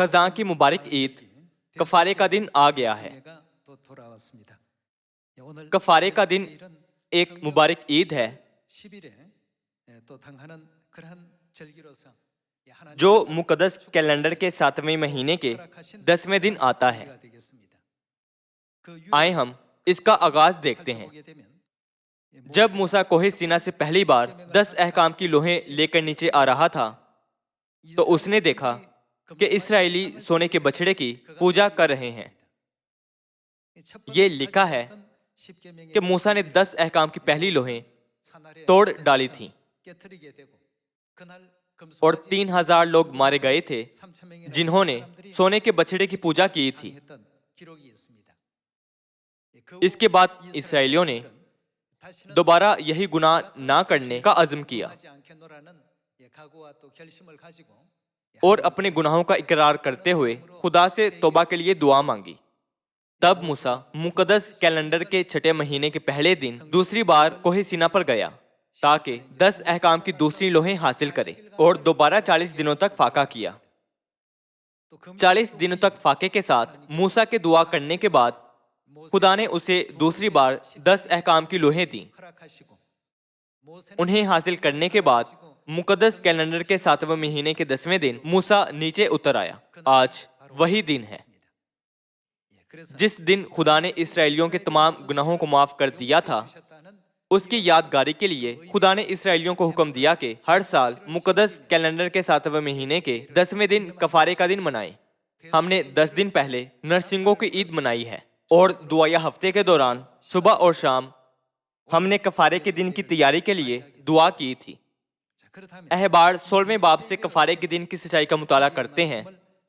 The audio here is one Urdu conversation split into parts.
خزاں کی مبارک عید کفارے کا دن آ گیا ہے۔ کفارے کا دن ایک مبارک عید ہے جو مقدس کیلنڈر کے 7ویں مہینے کے 10ویں دن آتا ہے۔ آئیں ہم اس کا آغاز دیکھتے ہیں۔ جب موسیٰ کوہ سینا سے پہلی بار 10 احکام کی لوحیں لے کر نیچے آ رہا تھا تو اس نے دیکھا کہ اسرائیلی سونے کے بچڑے کی پوجا کر رہے ہیں۔ یہ لکھا ہے کہ موسیٰ نے 10 احکام کی پہلی لوحیں توڑ ڈالی تھیں اور 3000 لوگ مارے گئے تھے جنہوں نے سونے کے بچڑے کی پوجا کی تھی۔ اس کے بعد اسرائیلیوں نے دوبارہ یہی گناہ نہ کرنے کا عزم کیا اور اپنے گناہوں کا اقرار کرتے ہوئے خدا سے توبہ کے لیے دعا مانگی۔ تب موسیٰ مقدس کیلنڈر کے 6 مہینے کے پہلے دن دوسری بار کوہ سینا پر گیا تاکہ 10 احکام کی دوسری لوحیں حاصل کرے اور دوبارہ 40 دنوں تک فاقہ کیا۔ 40 دنوں تک فاقے کے ساتھ موسیٰ کے دعا کرنے کے بعد خدا نے اسے دوسری بار 10 احکام کی لوحیں دیں۔ انہیں حاصل کرنے کے بعد مقدس کیلنڈر کے 7ویں مہینے کے 10ویں دن موسیٰ نیچے اتر آیا۔ آج وہی دن ہے جس دن خدا نے اسرائیلیوں کے تمام گناہوں کو معاف کر دیا تھا۔ اس کی یادگاری کے لیے خدا نے اسرائیلیوں کو حکم دیا کہ ہر سال مقدس کیلنڈر کے 7ویں مہینے کے 10ویں دن کفارے کا دن منائیں۔ ہم نے 10 دن پہلے نرسنگوں کی عید منائی ہے اور دعائیہ ہفتے کے دوران صبح اور شام ہم نے کفارے کے دن کی تیاری کے لیے دعا کی تھی۔ احبار 16ویں باب سے کفارے کے دن کی سچائی کا مطالعہ کرتے ہیں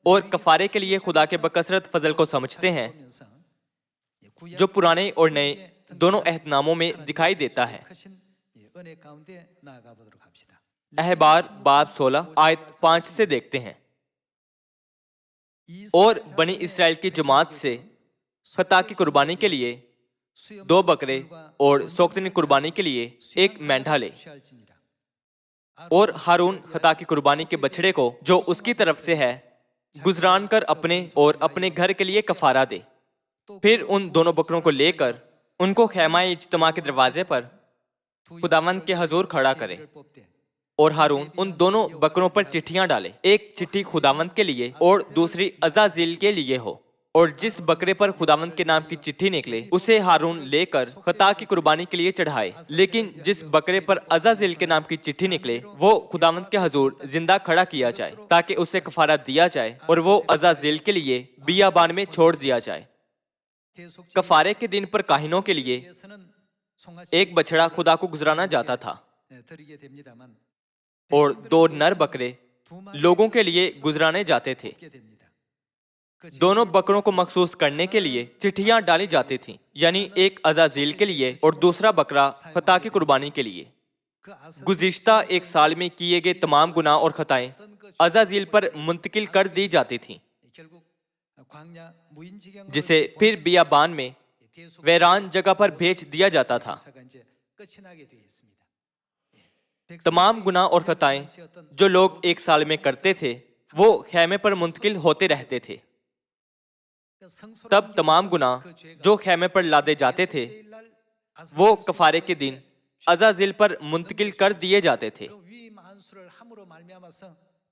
اور کفارے کے لیے خدا کے بکثرت فضل کو سمجھتے ہیں جو پرانے اور نئے دونوں عہد ناموں میں دکھائی دیتا ہے۔ احبار باب 16 آیت 5 سے دیکھتے ہیں۔ اور بنی اسرائیل کی جماعت سے خطا کی قربانی کے لیے 2 بکرے اور سوگندی قربانی کے لیے 1 مینڈھا لے، اور ہارون خطا کی قربانی کے بچڑے کو جو اس کی طرف سے ہے گزران کر اپنے اور اپنے گھر کے لیے کفارہ دے۔ پھر ان دونوں بکروں کو لے کر ان کو خیمہ اجتماع کے دروازے پر خداوند کے حضور کھڑا کرے، اور ہارون ان دونوں بکروں پر چٹھیاں ڈالے، ایک چٹھی خداوند کے لیے اور دوسری عزازیل کے لیے ہو، اور جس بکرے پر خداوند کے نام کی چٹھی نکلے اسے ہارون لے کر خطا کی قربانی کے لیے چڑھائے، لیکن جس بکرے پر عزازیل کے نام کی چٹھی نکلے وہ خداوند کے حضور زندہ کھڑا کیا جائے تاکہ اسے کفارہ دیا جائے اور وہ عزازیل کے لیے بیابان میں چھوڑ دیا جائے۔ کفارے کے دن پر کاہنوں کے لیے 1 بچڑا خدا کو گزرانا جاتا تھا اور 2 نر بکرے لوگوں کے لیے گزرانے جاتے تھے۔ دونوں بکروں کو مخصوص کرنے کے لیے چٹھیاں ڈالی جاتی تھیں، یعنی ایک عزازیل کے لیے اور دوسرا بکرا خطا کی قربانی کے لیے۔ گزشتہ 1 سال میں کیے گئے تمام گناہ اور خطائیں عزازیل پر منتقل کر دی جاتی تھیں، جسے پھر بیابان میں ویران جگہ پر بھیج دیا جاتا تھا۔ تمام گناہ اور خطائیں جو لوگ 1 سال میں کرتے تھے وہ خیمے پر منتقل ہوتے رہتے تھے۔ تب تمام گناہ جو خیمے پر لادے جاتے تھے وہ کفارے کے دن عزازیل پر منتقل کر دیے جاتے تھے۔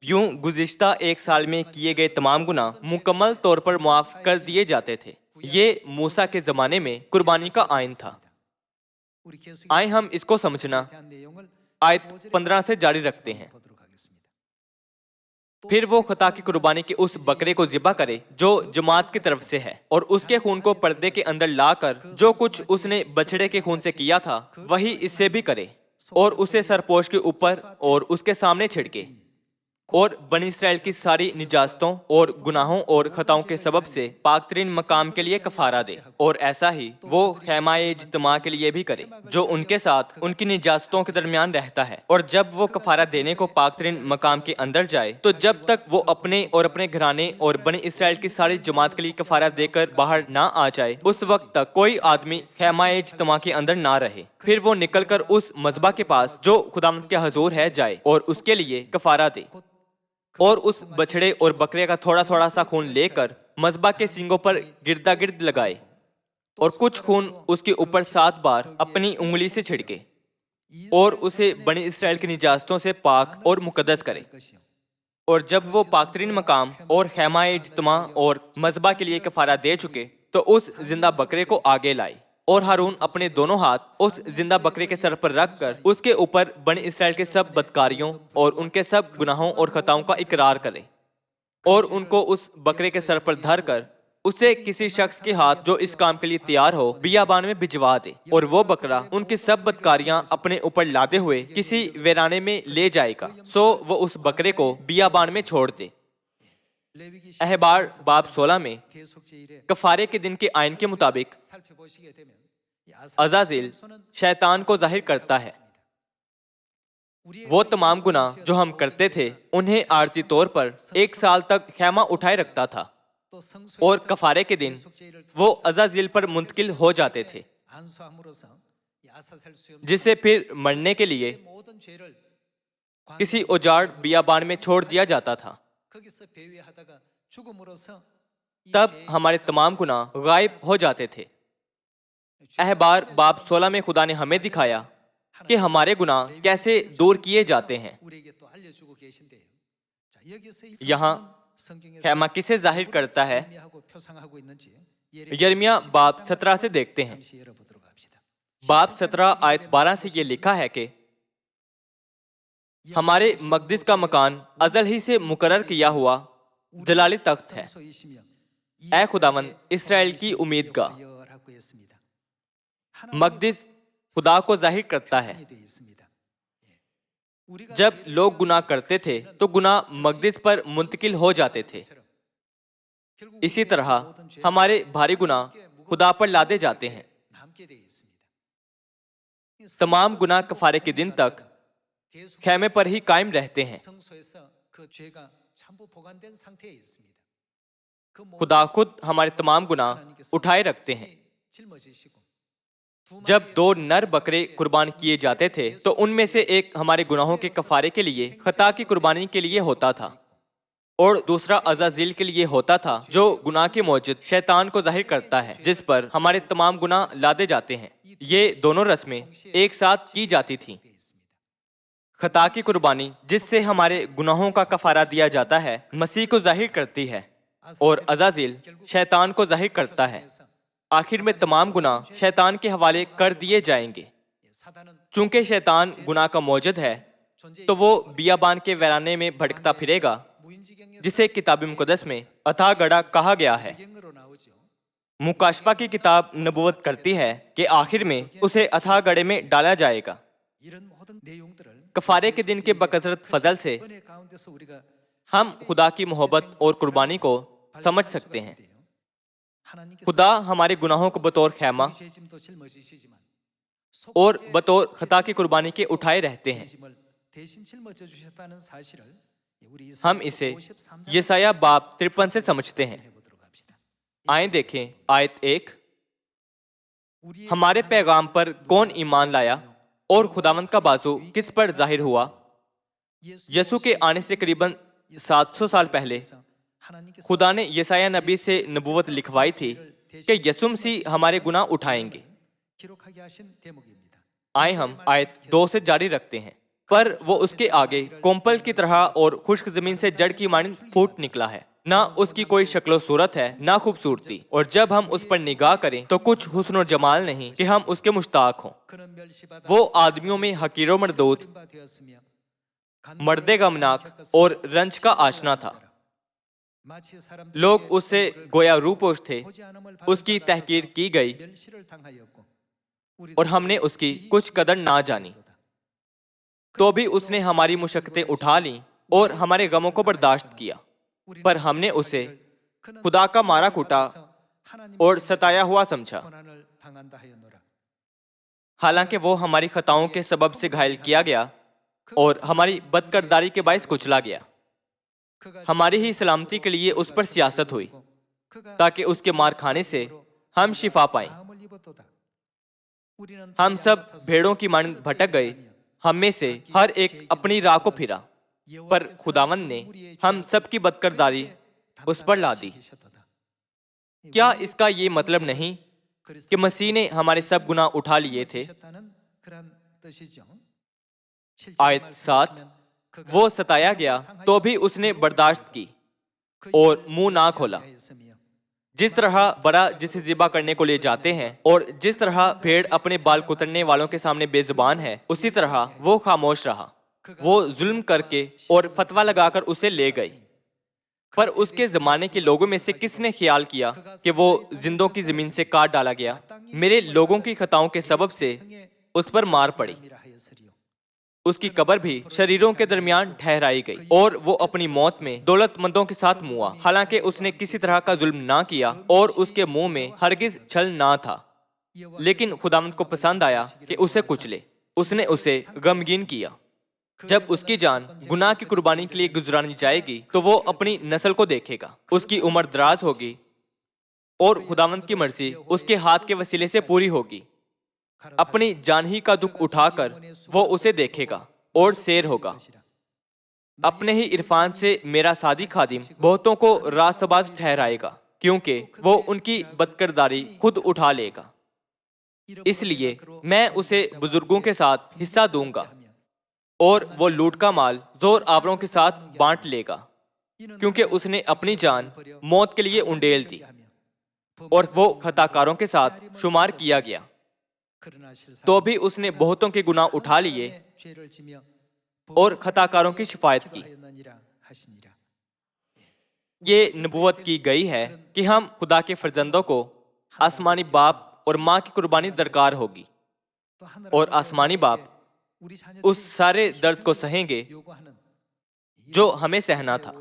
یوں گزشتہ 1 سال میں کیے گئے تمام گناہ مکمل طور پر معاف کر دیے جاتے تھے۔ یہ موسیٰ کے زمانے میں قربانی کا آئین تھا۔ آئیں ہم اس کو سمجھنا آیت 15 سے جاری رکھتے ہیں۔ پھر وہ خطا کی قربانی کے اس بکرے کو ذبح کرے جو جماعت کی طرف سے ہے، اور اس کے خون کو پردے کے اندر لا کر جو کچھ اس نے بچڑے کے خون سے کیا تھا وہی اس سے بھی کرے، اور اسے سرپوش کے اوپر اور اس کے سامنے چھڑکے، اور بنی اسرائیل کی ساری نجاستوں اور گناہوں اور خطاؤں کے سبب سے پاک ترین مقام کے لیے کفارہ دے، اور ایسا ہی وہ خیمہ اجتماع کے لیے بھی کرے جو ان کے ساتھ ان کی نجاستوں کے درمیان رہتا ہے۔ اور جب وہ کفارہ دینے کو پاک ترین مقام کے اندر جائے تو جب تک وہ اپنے اور اپنے گھرانے اور بنی اسرائیل کی ساری جماعت کے لیے کفارہ دے کر باہر نہ آ جائے اس وقت تک کوئی آدمی خیمہ اجتماع کے اندر نہ رہے۔ پھر وہ نکل کر اس مذبح کے پاس جو خداوند کے حضور ہے جائے اور اس کے لیے کفارہ دے۔ اور اس بچڑے اور بکرے کا تھوڑا تھوڑا سا خون لے کر مذبح کے سینگوں پر گردا گرد لگائے اور کچھ خون اس کے اوپر 7 بار اپنی انگلی سے چھڑکے اور اسے بنی اسرائیل کی نجاستوں سے پاک اور مقدس کرے۔ اور جب وہ پاک ترین مقام اور خیمہ اجتماع اور مذبح کے لیے کفارہ دے چکے تو اس زندہ بکرے کو آگے لائے، اور ہارون اپنے دونوں ہاتھ اس زندہ بکرے کے سر پر رکھ کر اس کے اوپر بنی اسرائیل کے سب بدکاریوں اور ان کے سب گناہوں اور خطاؤں کا اقرار کرے، اور ان کو اس بکرے کے سر پر دھر کر اسے کسی شخص کے ہاتھ جو اس کام کے لیے تیار ہو بیابان میں بھجوا دے، اور وہ بکرا ان کی سب بدکاریاں اپنے اوپر لاتے ہوئے کسی ویرانے میں لے جائے گا، سو وہ اس بکرے کو بیابان میں چھوڑ دے۔ احبار باب 16 میں کفارے کے دن کے آئین کے مطابق عزازیل شیطان کو ظاہر کرتا ہے۔ وہ تمام گناہ جو ہم کرتے تھے انہیں عارضی طور پر 1 سال تک خیمہ اٹھائے رکھتا تھا، اور کفارے کے دن وہ عزازیل پر منتقل ہو جاتے تھے، جسے پھر مرنے کے لیے کسی اجاڑ بیابان میں چھوڑ دیا جاتا تھا۔ تب ہمارے تمام گناہ غائب ہو جاتے تھے۔ احبار باب 16 میں خدا نے ہمیں دکھایا کہ ہمارے گناہ کیسے دور کیے جاتے ہیں۔ یہاں خیمہ کسے ظاہر کرتا ہے؟ یرمیہ باب 17 سے دیکھتے ہیں۔ باب 17 آیت 12 سے یہ لکھا ہے کہ ہمارے مقدس کا مکان ازل ہی سے مقرر کیا ہوا جلالی تخت ہے، اے خداوند اسرائیل کی امید گاہ۔ مقدس خدا کو ظاہر کرتا ہے۔ جب لوگ گناہ کرتے تھے تو گناہ مقدس پر منتقل ہو جاتے تھے، اسی طرح ہمارے بھاری گناہ خدا پر لادے جاتے ہیں۔ تمام گناہ کفارے کے دن تک خیمے پر ہی قائم رہتے ہیں۔ خدا خود ہمارے تمام گناہ اٹھائے رکھتے ہیں۔ جب 2 نر بکرے قربان کیے جاتے تھے تو ان میں سے ایک ہمارے گناہوں کے کفارے کے لیے خطا کی قربانی کے لیے ہوتا تھا، اور دوسرا عزازیل کے لیے ہوتا تھا جو گناہ کے موجد شیطان کو ظاہر کرتا ہے، جس پر ہمارے تمام گناہ لادے جاتے ہیں۔ یہ دونوں رسمیں ایک ساتھ کی جاتی تھیں۔ خطا کی قربانی جس سے ہمارے گناہوں کا کفارہ دیا جاتا ہے مسیح کو ظاہر کرتی ہے، اور عزازیل شیطان کو ظاہر کرتا ہے۔ آخر میں تمام گناہ شیطان کے حوالے کر دیے جائیں گے۔ چونکہ شیطان گناہ کا موجد ہے تو وہ بیابان کے ویرانے میں بھٹکتا پھرے گا، جسے کتاب مقدس میں اتھا گڑھا کہا گیا ہے۔ مکاشفہ کی کتاب نبوت کرتی ہے کہ آخر میں اسے اتھا گڑھے میں ڈالا جائے گا۔ کفارے کے دن کے بکثرت فضل سے ہم خدا کی محبت اور قربانی کو سمجھ سکتے ہیں۔ خدا ہمارے گناہوں کو بطور خیمہ اور بطور خطا کی قربانی کے اٹھائے رہتے ہیں۔ ہم اسے یسایہ باب 53 سے سمجھتے ہیں۔ آئیں دیکھیں آیت 1۔ ہمارے پیغام پر کون ایمان لایا اور خداوند کا بازو کس پر ظاہر ہوا؟ یسوع کے آنے سے قریباً 700 سال پہلے خدا نے یسایہ نبی سے نبوت لکھوائی تھی کہ یسوع مسیح ہمارے گناہ اٹھائیں گے۔ آئیں ہم آیت 2 سے جاری رکھتے ہیں۔ پر وہ اس کے آگے کومپل کی طرح اور خشک زمین سے جڑ کی مانند پھوٹ نکلا ہے، نہ اس کی کوئی شکل و صورت ہے نہ خوبصورتی، اور جب ہم اس پر نگاہ کریں تو کچھ حسن و جمال نہیں کہ ہم اس کے مشتاق ہوں۔ وہ آدمیوں میں حقیر و مردود، مرد غمناک اور رنج کا آشنا تھا۔ لوگ اس سے گویا روپوش تھے، اس کی تحقیر کی گئی اور ہم نے اس کی کچھ قدر نہ جانی۔ تو بھی اس نے ہماری مشقتیں اٹھا لیں اور ہمارے غموں کو برداشت کیا، پر ہم نے اسے خدا کا مارا کوٹا اور ستایا ہوا سمجھا۔ حالانکہ وہ ہماری خطاؤں کے سبب سے گھائل کیا گیا اور ہماری بدکرداری کے باعث کچلا گیا۔ ہماری ہی سلامتی کے لیے اس پر سیاست ہوئی تاکہ اس کے مار کھانے سے ہم شفا پائیں۔ ہم سب بھیڑوں کی مانند بھٹک گئے، ہم میں سے ہر ایک اپنی راہ کو پھرا، پر خداوند نے ہم سب کی بدکرداری اس پر لا دی۔ کیا اس کا یہ مطلب نہیں کہ مسیح نے ہمارے سب گناہ اٹھا لیے تھے؟ آیت 7، وہ ستایا گیا تو بھی اس نے برداشت کی اور منہ نہ کھولا۔ جس طرح برا جسے ذبح کرنے کو لے جاتے ہیں اور جس طرح بھیڑ اپنے بال کترنے والوں کے سامنے بے زبان ہے، اسی طرح وہ خاموش رہا۔ وہ ظلم کر کے اور فتویٰ لگا کر اسے لے گئے۔ پر اس کے زمانے کے لوگوں میں سے کس نے خیال کیا کہ وہ زندوں کی زمین سے کاٹ ڈالا گیا؟ میرے لوگوں کی خطاؤں کے سبب سے اس پر مار پڑی۔ اس کی قبر بھی شریروں کے درمیان ٹھہرائی گئی اور وہ اپنی موت میں دولت مندوں کے ساتھ موا، حالانکہ اس نے کسی طرح کا ظلم نہ کیا اور اس کے منہ میں ہرگز چھل نہ تھا۔ لیکن خداوند کو پسند آیا کہ اسے کچلے، اس نے اسے غمگین کیا۔ جب اس کی جان گناہ کی قربانی کے لیے گزرانی جائے گی تو وہ اپنی نسل کو دیکھے گا، اس کی عمر دراز ہوگی اور خداوند کی مرضی اس کے ہاتھ کے وسیلے سے پوری ہوگی۔ اپنی جان ہی کا دکھ اٹھا کر وہ اسے دیکھے گا اور سیر ہوگا۔ اپنے ہی عرفان سے میرا صادق خادم بہتوں کو راست باز ٹھہرائے گا، کیونکہ وہ ان کی بدکرداری خود اٹھا لے گا۔ اس لیے میں اسے بزرگوں کے ساتھ حصہ دوں گا اور وہ لوٹ کا مال زور آوروں کے ساتھ بانٹ لے گا، کیونکہ اس نے اپنی جان موت کے لیے انڈیل دی اور وہ خطا کاروں کے ساتھ شمار کیا گیا۔ تو بھی اس نے بہتوں کے گناہ اٹھا لیے اور خطا کاروں کی شفاعت کی۔ یہ نبوت کی گئی ہے کہ ہم خدا کے فرزندوں کو آسمانی باپ اور ماں کی قربانی درکار ہوگی، اور آسمانی باپ اس سارے درد کو سہیں گے جو ہمیں سہنا تھا۔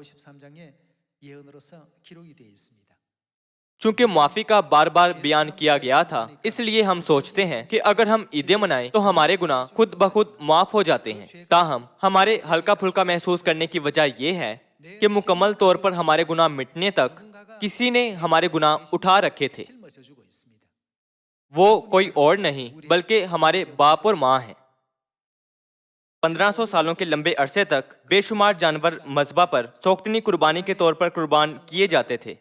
چونکہ معافی کا بار بار بیان کیا گیا تھا، اس لیے ہم سوچتے ہیں کہ اگر ہم عیدیں منائیں تو ہمارے گناہ خود بخود معاف ہو جاتے ہیں۔ تاہم ہمارے ہلکا پھلکا محسوس کرنے کی وجہ یہ ہے کہ مکمل طور پر ہمارے گناہ مٹنے تک کسی نے ہمارے گناہ اٹھا رکھے تھے۔ وہ کوئی اور نہیں بلکہ ہمارے باپ اور ماں ہیں۔ 1500 سالوں کے لمبے عرصے تک بے شمار جانور مذبح پر سوختنی قربانی کے طور پر قربان کیے جاتے تھے۔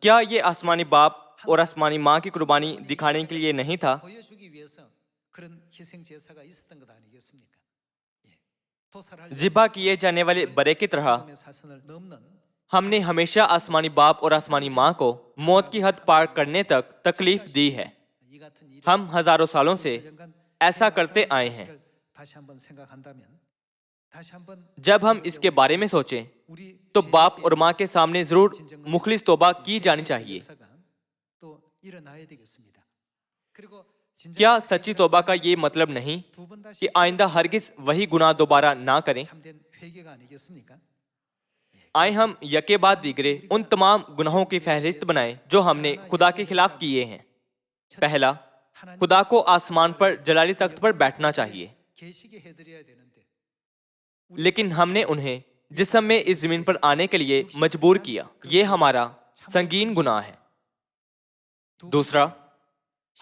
کیا یہ آسمانی باپ اور آسمانی ماں کی قربانی دکھانے کے لیے نہیں تھا؟ ذبح کیے جانے والے برے کی طرح ہم نے ہمیشہ آسمانی باپ اور آسمانی ماں کو موت کی حد پار کرنے تک تکلیف دی ہے۔ ہم ہزاروں سالوں سے ایسا کرتے آئے ہیں۔ جب ہم اس کے بارے میں سوچیں تو باپ اور ماں کے سامنے ضرور مخلص توبہ کی جانی چاہیے۔ کیا سچی توبہ کا یہ مطلب نہیں کہ آئندہ ہرگز وہی گناہ دوبارہ نہ کریں؟ آئے ہم یکے بعد دیگرے ان تمام گناہوں کی فہرست بنائیں جو ہم نے خدا کے خلاف کیے ہیں۔ پہلا، خدا کو آسمان پر جلالی تخت پر بیٹھنا چاہیے، لیکن ہم نے انہیں جسم میں اس زمین پر آنے کے لیے مجبور کیا۔ یہ ہمارا سنگین گناہ ہے۔ دوسرا،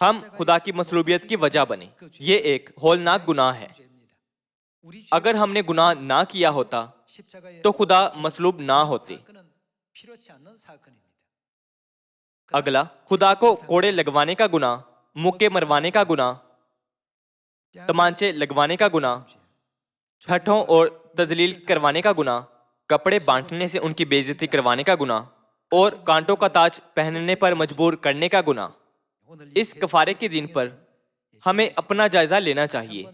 ہم خدا کی مصلوبیت کی وجہ بنے۔ یہ ایک ہولناک گناہ ہے۔ اگر ہم نے گناہ نہ کیا ہوتا تو خدا مصلوب نہ ہوتے۔ اگلا، خدا کو کوڑے لگوانے کا گناہ، مکے مروانے کا گناہ، تمانچے لگوانے کا گناہ، ٹھٹھوں اور تذلیل کروانے کا گناہ، کپڑے بانٹنے سے ان کی بے عزتی کروانے کا گناہ اور کانٹوں کا تاج پہننے پر مجبور کرنے کا گناہ۔ اس کفارے کے دن پر ہمیں اپنا جائزہ لینا چاہیے۔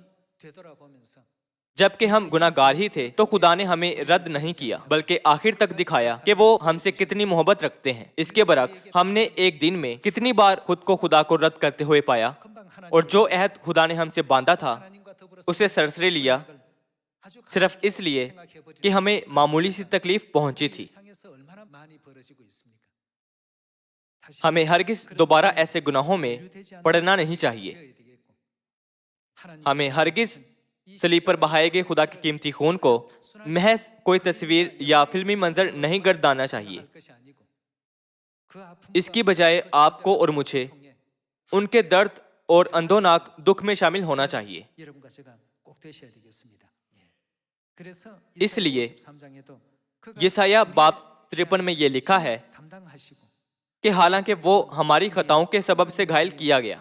جبکہ ہم گناہ گار ہی تھے تو خدا نے ہمیں رد نہیں کیا بلکہ آخر تک دکھایا کہ وہ ہم سے کتنی محبت رکھتے ہیں۔ اس کے برعکس ہم نے ایک دن میں کتنی بار خود کو خدا کو رد کرتے ہوئے پایا، اور جو عہد خدا نے ہم سے باندھا تھا اسے سرسرے لیا، صرف اس لیے کہ ہمیں معمولی سی تکلیف پہنچی تھی۔ ہمیں ہرگز دوبارہ ایسے گناہوں میں پڑنا نہیں چاہیے۔ ہمیں ہرگز صلیب پر بہائے گئے خدا کے قیمتی خون کو محض کوئی تصویر یا فلمی منظر نہیں گردانا چاہیے۔ اس کی بجائے آپ کو اور مجھے ان کے درد اور اندھوناک دکھ میں شامل ہونا چاہیے۔ اس لیے یسایہ باب 53 میں یہ لکھا ہے کہ حالانکہ وہ ہماری خطاؤں کے سبب سے گھائل کیا گیا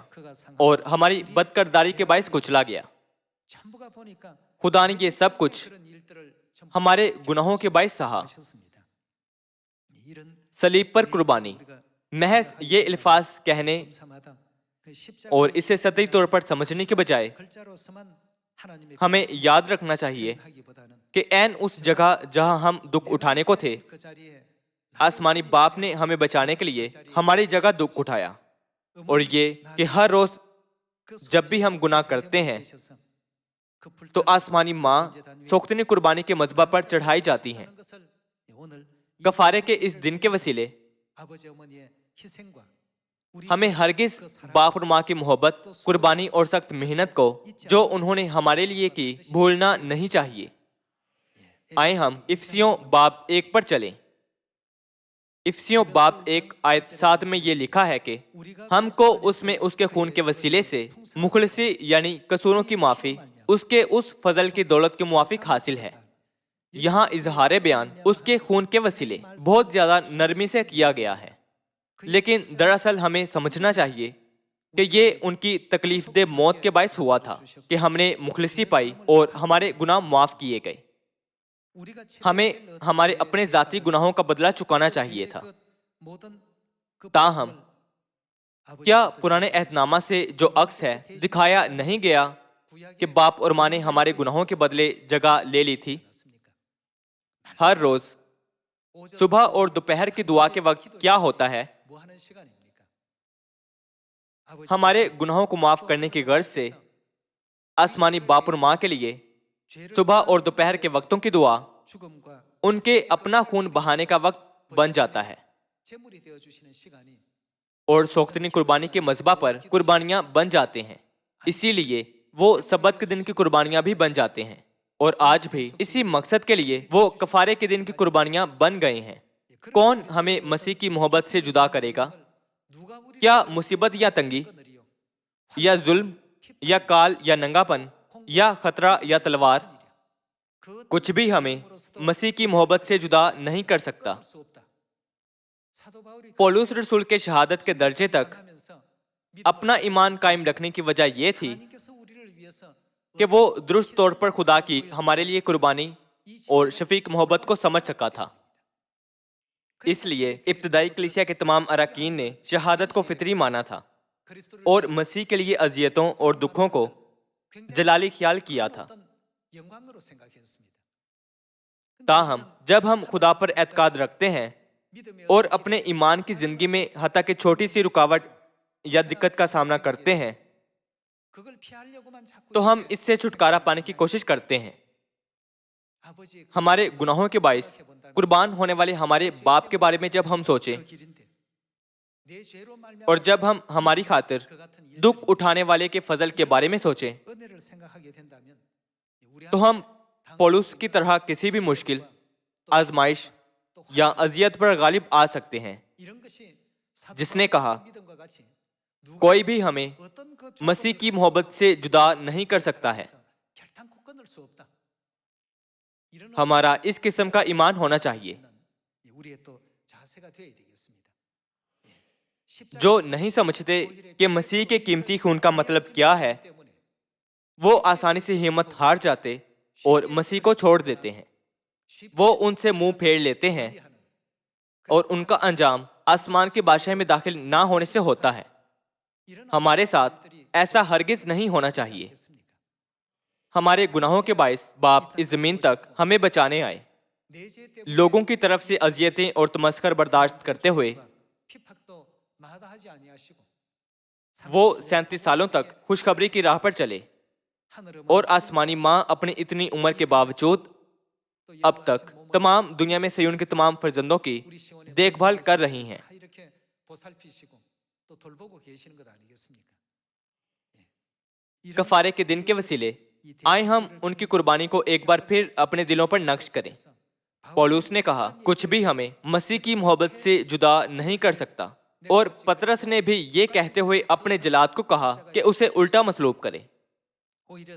اور ہماری بد کرداری کے باعث کچلا گیا، خدا نے یہ سب کچھ ہمارے گناہوں کے باعث سہا۔ صلیب پر قربانی، محض یہ الفاظ کہنے اور اسے سطحی طور پر سمجھنے کے بجائے ہمیں یاد رکھنا چاہیے کہ عین اس جگہ جہاں ہم دکھ اٹھانے کو تھے، آسمانی باپ نے ہمیں بچانے کے لیے ہماری جگہ دکھ اٹھایا، اور یہ کہ ہر روز جب بھی ہم گناہ کرتے ہیں تو آسمانی ماں سوختنی قربانی کے مذبح پر چڑھائی جاتی ہیں۔ کفارے کے اس دن کے وسیلے ہمیں ہرگز باپ اور ماں کی محبت، قربانی اور سخت محنت کو جو انہوں نے ہمارے لیے کی بھولنا نہیں چاہیے۔ آئے ہم افسیوں باب 1 پر چلیں۔ افسیوں باب 1 آیت 7 میں یہ لکھا ہے کہ ہم کو اس میں اس کے خون کے وسیلے سے مخلصی یعنی قصوروں کی معافی اس کے اس فضل کی دولت کے موافق حاصل ہے۔ یہاں اظہار بیان اس کے خون کے وسیلے بہت زیادہ نرمی سے کیا گیا ہے، لیکن دراصل ہمیں سمجھنا چاہیے کہ یہ ان کی تکلیف دہ موت کے باعث ہوا تھا کہ ہم نے مخلصی پائی اور ہمارے گناہ معاف کیے گئے۔ ہمیں ہمارے اپنے ذاتی گناہوں کا بدلہ چکانا چاہیے تھا۔ تاہم کیا پرانے عہد نامہ سے جو عکس ہے دکھایا نہیں گیا کہ باپ اور ماں نے ہمارے گناہوں کے بدلے جگہ لے لی تھی؟ ہر روز صبح اور دوپہر کی دعا کے وقت کیا ہوتا ہے؟ ہمارے گناہوں کو معاف کرنے کی غرض سے آسمانی باپ اور ماں کے لیے صبح اور دوپہر کے وقتوں کی دعا ان کے اپنا خون بہانے کا وقت بن جاتا ہے، اور سوختنی قربانی کے مذبح پر قربانیاں بن جاتے ہیں۔ اسی لیے وہ سبت کے دن کی قربانیاں بھی بن جاتے ہیں، اور آج بھی اسی مقصد کے لیے وہ کفارے کے دن کی قربانیاں بن گئے ہیں۔ کون ہمیں مسیح کی محبت سے جدا کرے گا؟ کیا مصیبت یا تنگی یا ظلم یا کال یا ننگا پن یا خطرہ یا تلوار؟ کچھ بھی ہمیں مسیح کی محبت سے جدا نہیں کر سکتا۔ پولس رسول کے شہادت کے درجے تک اپنا ایمان قائم رکھنے کی وجہ یہ تھی کہ وہ درست طور پر خدا کی ہمارے لیے قربانی اور شفیق محبت کو سمجھ سکا تھا۔ اس لیے ابتدائی کلیسیا کے تمام اراکین نے شہادت کو فطری مانا تھا اور مسیح کے لیے اذیتوں اور دکھوں کو جلالی خیال کیا تھا۔ تاہم جب ہم خدا پر اعتقاد رکھتے ہیں اور اپنے ایمان کی زندگی میں حتیٰ کہ چھوٹی سی رکاوٹ یا دقت کا سامنا کرتے ہیں تو ہم اس سے چھٹکارا پانے کی کوشش کرتے ہیں۔ ہمارے گناہوں کے باعث قربان ہونے والے ہمارے باپ کے بارے میں جب ہم سوچیں، اور جب ہم ہماری خاطر دکھ اٹھانے والے کے فضل کے بارے میں سوچیں، تو ہم پولس کی طرح کسی بھی مشکل، آزمائش یا اذیت پر غالب آ سکتے ہیں، جس نے کہا کوئی بھی ہمیں مسیح کی محبت سے جدا نہیں کر سکتا ہے۔ ہمارا اس قسم کا ایمان ہونا چاہیے۔ جو نہیں سمجھتے کہ مسیح کے قیمتی خون کا مطلب کیا ہے، وہ آسانی سے ہمت ہار جاتے اور مسیح کو چھوڑ دیتے ہیں۔ وہ ان سے منہ پھیر لیتے ہیں اور ان کا انجام آسمان کے بادشاہ میں داخل نہ ہونے سے ہوتا ہے۔ ہمارے ساتھ ایسا ہرگز نہیں ہونا چاہیے۔ ہمارے گناہوں کے باعث باپ اس زمین تک ہمیں بچانے آئے، لوگوں کی طرف سے اذیتیں اور تمسخر برداشت کرتے ہوئے۔ وہ 37 سالوں تک خوشخبری کی راہ پر چلے، اور آسمانی ماں اپنی اتنی عمر کے باوجود اب تک تمام دنیا میں سیون کے تمام فرزندوں کی دیکھ بھال کر رہی ہیں۔ کفارے کے دن کے وسیلے آئے ہم ان کی قربانی کو ایک بار پھر اپنے دلوں پر نقش کریں۔ پولس نے کہا کچھ بھی ہمیں مسیح کی محبت سے جدا نہیں کر سکتا، اور پطرس نے بھی یہ کہتے ہوئے اپنے جلاد کو کہا کہ اسے الٹا مسلوب کرے۔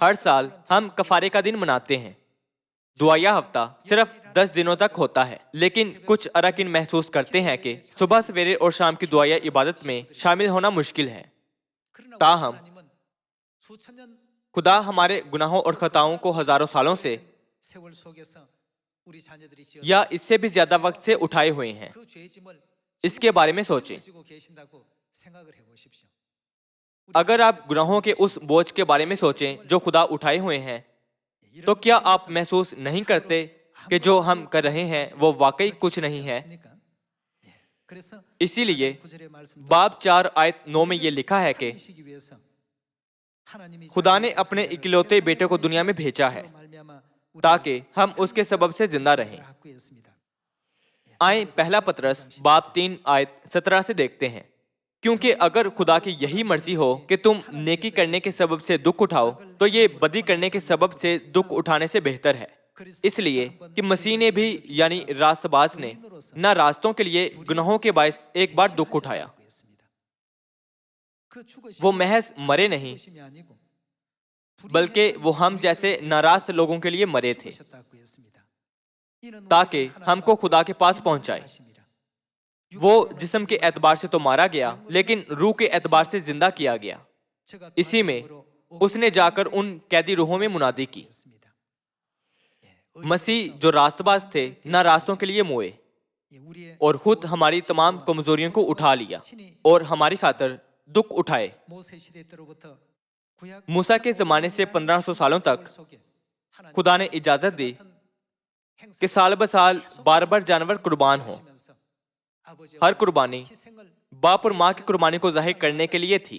ہر سال ہم کفارے کا دن مناتے ہیں۔ دعائیہ ہفتہ صرف 10 دنوں تک ہوتا ہے، لیکن کچھ اراکین محسوس کرتے ہیں کہ صبح سویرے اور شام کی دعائیہ عبادت میں شامل ہونا مشکل ہے۔ تاہم خدا ہمارے گناہوں اور خطاؤں کو ہزاروں سالوں سے یا اس سے بھی زیادہ وقت سے اٹھائے ہوئے ہیں۔ اس کے بارے میں سوچیں۔ اگر آپ گناہوں کے اس بوجھ کے بارے میں سوچیں جو خدا اٹھائے ہوئے ہیں، تو کیا آپ محسوس نہیں کرتے کہ جو ہم کر رہے ہیں وہ واقعی کچھ نہیں ہے؟ اسی لیے باب 4 آیت 9 میں یہ لکھا ہے کہ خدا نے اپنے اکلوتے بیٹے کو دنیا میں بھیجا ہے تاکہ ہم اس کے سبب سے زندہ رہیں۔ آئیں پہلا پطرس باب 3 آیت 17 سے دیکھتے ہیں۔ کیونکہ اگر خدا کی یہی مرضی ہو کہ تم نیکی کرنے کے سبب سے دکھ اٹھاؤ، تو یہ بدی کرنے کے سبب سے دکھ اٹھانے سے بہتر ہے۔ اس لیے کہ مسیح نے بھی یعنی راست باز نے نہ راستوں کے لیے گناہوں کے باعث ایک بار دکھ اٹھایا۔ وہ محض مرے نہیں بلکہ وہ ہم جیسے ناراست لوگوں کے لیے مرے تھے تاکہ ہم کو خدا کے پاس پہنچائے۔ وہ جسم کے اعتبار سے تو مارا گیا لیکن روح کے اعتبار سے زندہ کیا گیا۔ اسی میں اس نے جا کر ان قیدی روحوں میں منادی کی۔ مسیح جو راست باز تھے نہ راستوں کے لیے موئے اور خود ہماری تمام کمزوریوں کو اٹھا لیا اور ہماری خاطر دکھ اٹھائے۔ موسیٰ کے زمانے سے 1500 سالوں تک خدا نے اجازت دی کہ سال بسال بار بار جانور قربان ہوں۔ ہر قربانی باپ اور ماں کی قربانی کو ظاہر کرنے کے لیے تھی۔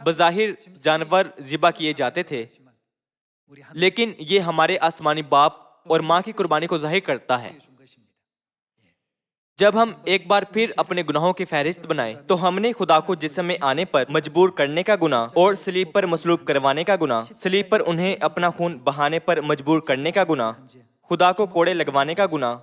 بظاہر جانور ذبح کیے جاتے تھے، لیکن یہ ہمارے آسمانی باپ اور ماں کی قربانی کو ظاہر کرتا ہے۔ جب ہم ایک بار پھر اپنے گناہوں کی فہرست بنائیں تو ہم نے خدا کو جسم میں آنے پر مجبور کرنے کا گناہ اور صلیب پر مصلوب کروانے کا گناہ، صلیب پر انہیں اپنا خون بہانے پر مجبور کرنے کا گناہ، خدا کو کوڑے لگوانے کا گناہ،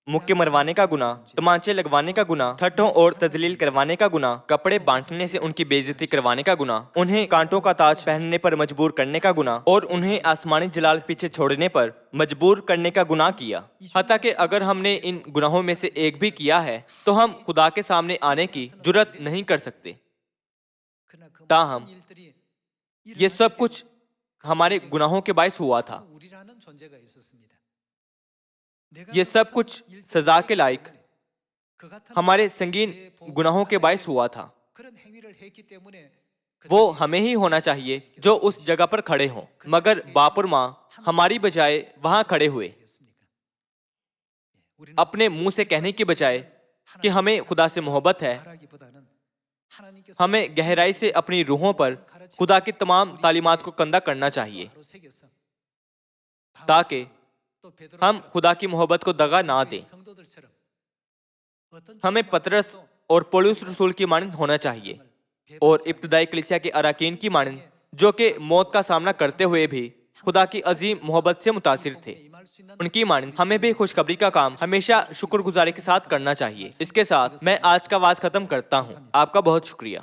مکے مروانے کا گناہ، تمانچے لگوانے کا گناہ، ٹھٹھوں اور تذلیل کروانے کا گناہ، کپڑے بانٹنے سے ان کی بے عزتی کروانے کا گناہ، انہیں کانٹوں کا تاج پہننے پر مجبور کرنے کا گناہ اور انہیں آسمانی جلال پیچھے چھوڑنے پر مجبور کرنے کا گناہ کیا۔ حتیٰ کہ اگر ہم نے ان گناہوں میں سے ایک بھی کیا ہے تو ہم خدا کے سامنے آنے کی جرات نہیں کر سکتے۔ تاہم یہ سب کچھ ہمارے گناہوں کے باعث ہوا تھا۔ یہ سب کچھ سزا کے لائق ہمارے سنگین گناہوں کے باعث ہوا تھا۔ وہ ہمیں ہی ہونا چاہیے جو اس جگہ پر کھڑے ہوں، مگر باپ اور ماں ہماری بجائے وہاں کھڑے ہوئے، اپنے منہ سے کہنے کی بجائے کہ ہمیں خدا سے محبت ہے۔ ہمیں گہرائی سے اپنی روحوں پر خدا کی تمام تعلیمات کو کندہ کرنا چاہیے تاکہ ہم خدا کی محبت کو دغا نہ دیں۔ ہمیں پطرس اور پولس رسول کی مانند ہونا چاہیے اور ابتدائی کلیسیا کے اراکین کی مانند جو کہ موت کا سامنا کرتے ہوئے بھی خدا کی عظیم محبت سے متاثر تھے، ان کی مانند ہمیں بھی خوشخبری کا کام ہمیشہ شکر گزاری کے ساتھ کرنا چاہیے۔ اس کے ساتھ میں آج کا وعظ ختم کرتا ہوں۔ آپ کا بہت شکریہ۔